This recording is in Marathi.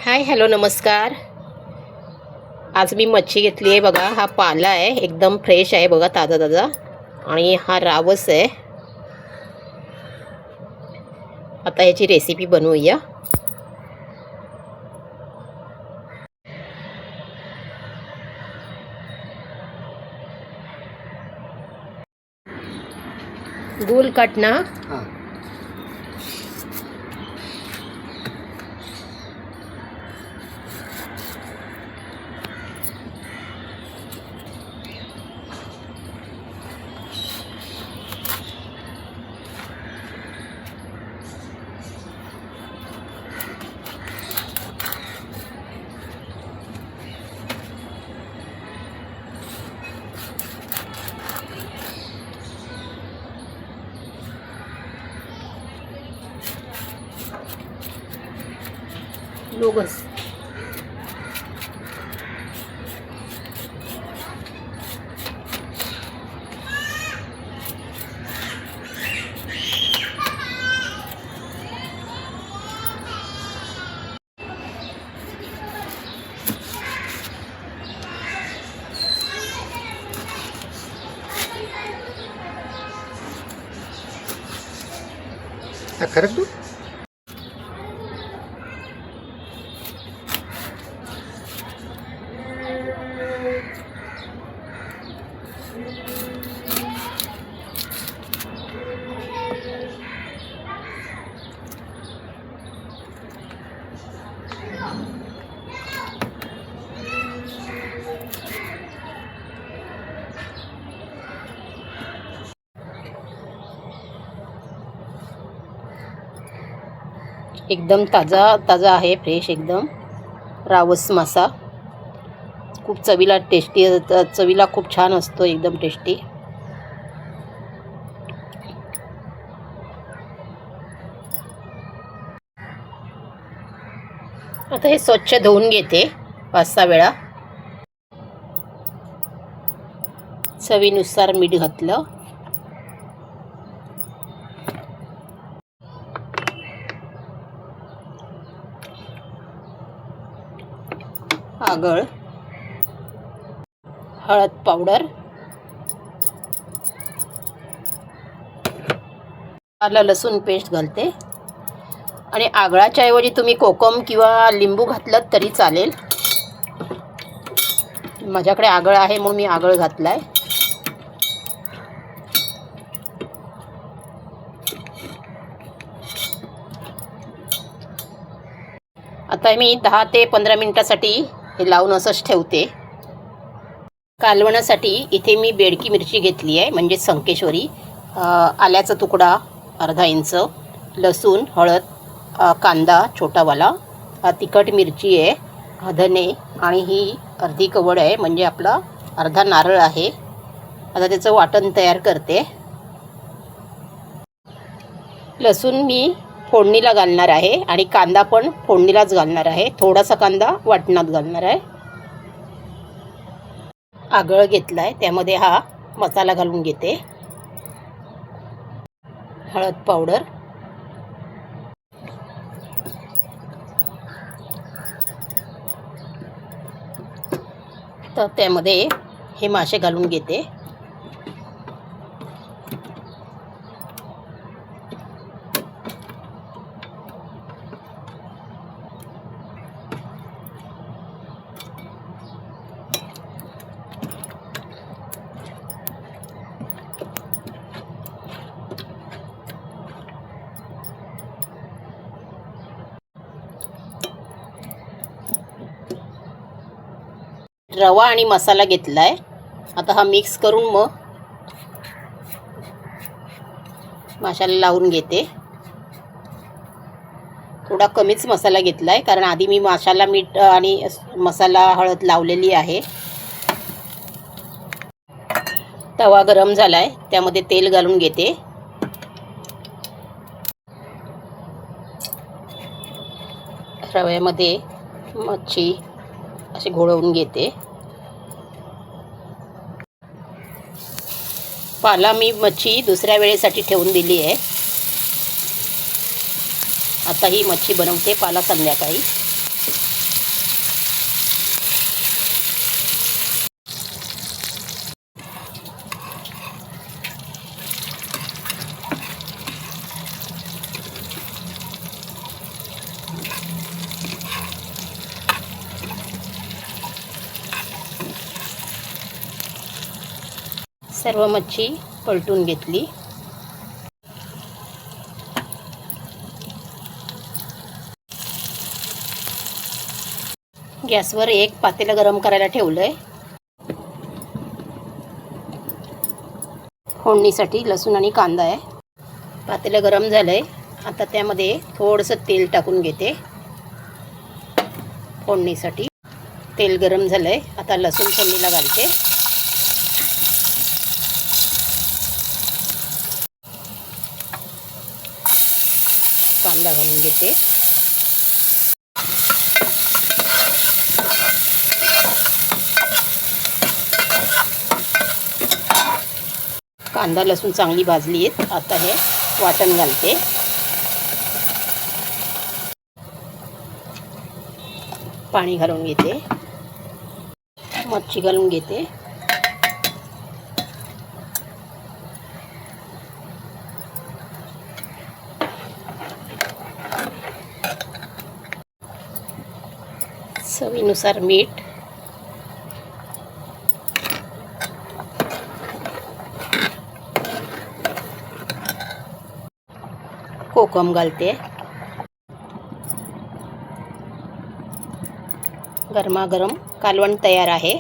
हाय हॅलो नमस्कार। आज मी मच्छी घेतली आहे बघा। हा पाला आहे, एकदम फ्रेश आहे बघा, ताजा ताजा। आणि हा रावस आहे। आता याची रेसिपी बनवूया। गोल कट ना। लोगस खरंच तू एकदम ताजा ताजा आहे, फ्रेश एकदम। रावस मासा खूप चवीला टेस्टी, चवीला खूप छान असतो, एकदम टेस्टी। आता हे स्वच्छ धुवून घेते 5-6 वेळा। चवीनुसार मीठ घातलं। आगळ, हळद पावडर, आलं लसूण पेस्ट घालते। आणि आगळाच्या ऐवजी तुम्ही कोकम किंवा लिंबू घातलं तरी चालेल। माझ्याकडे आगळ आहे म्हणून मी आगळ घातलाय। आता मी 10 ते 15 मिनिटासाठी हे लावून असंच ठेवते। कालवणासाठी इथे मी बेडकी मिरची घेतली आहे, म्हणजे संकेश्वरी। आल्याचा तुकडा अर्धा इंच, लसूण, हळद, कांदा छोटावाला, तिखट मिरची आहे, धने, आणि ही अर्धी कवड आहे, म्हणजे आपला अर्धा नारळ आहे। आता त्याचं वाटण तयार करते। लसूण मी फोडणीला घालणार आहे आणि कांदा पण फोडणीलाच घालणार आहे। थोडासा कांदा वाटणात घालणार आहे। आगळ घेतलाय, त्यामध्ये हा मसाला घालून घेते। हळद पावडर, तर त्यामध्ये हे मासे घालून घेते। रवा आणि मसाला घेतलाय। आता हा मिक्स करून मग माशाला लावून घेते। थोडा कमीच मसाला घेतलाय, कारण आधी मी माशाला मीठ आणि मसाला हळद लावलेली आहे। तवा गरम झालाय, त्यामध्ये तेल घालून घेते। रव्यामध्ये मच्छी अशी घोळवून घेते। पाला मी मच्छी दुसऱ्या वेळेसाठी ठेवून दिली आहे। आता ही मच्छी बनवते पाला संध्याकाळी। सर्व मच्छी पलटून घेतली. गॅसवर एक पातेलं गरम करायला ठेवलं आहे. फोडणीसाठी लसूण आणि कांदा आहे. पातेलं गरम झालं आहे. आता त्यामध्ये थोडंसं तेल टाकून घेते. फोडणीसाठी तेल गरम झालं आहे. आता लसूण फोडणीला घालते. कांदा घालून घेते. कांदा लसूण चांगली भाजली आहेत. आता हे वाटण घालते. पाणी घालून घेते. मच्छी घालून घेते. चवीनुसार मीठ. कोकम घालते. गरमागरम कालवण तयार आहे.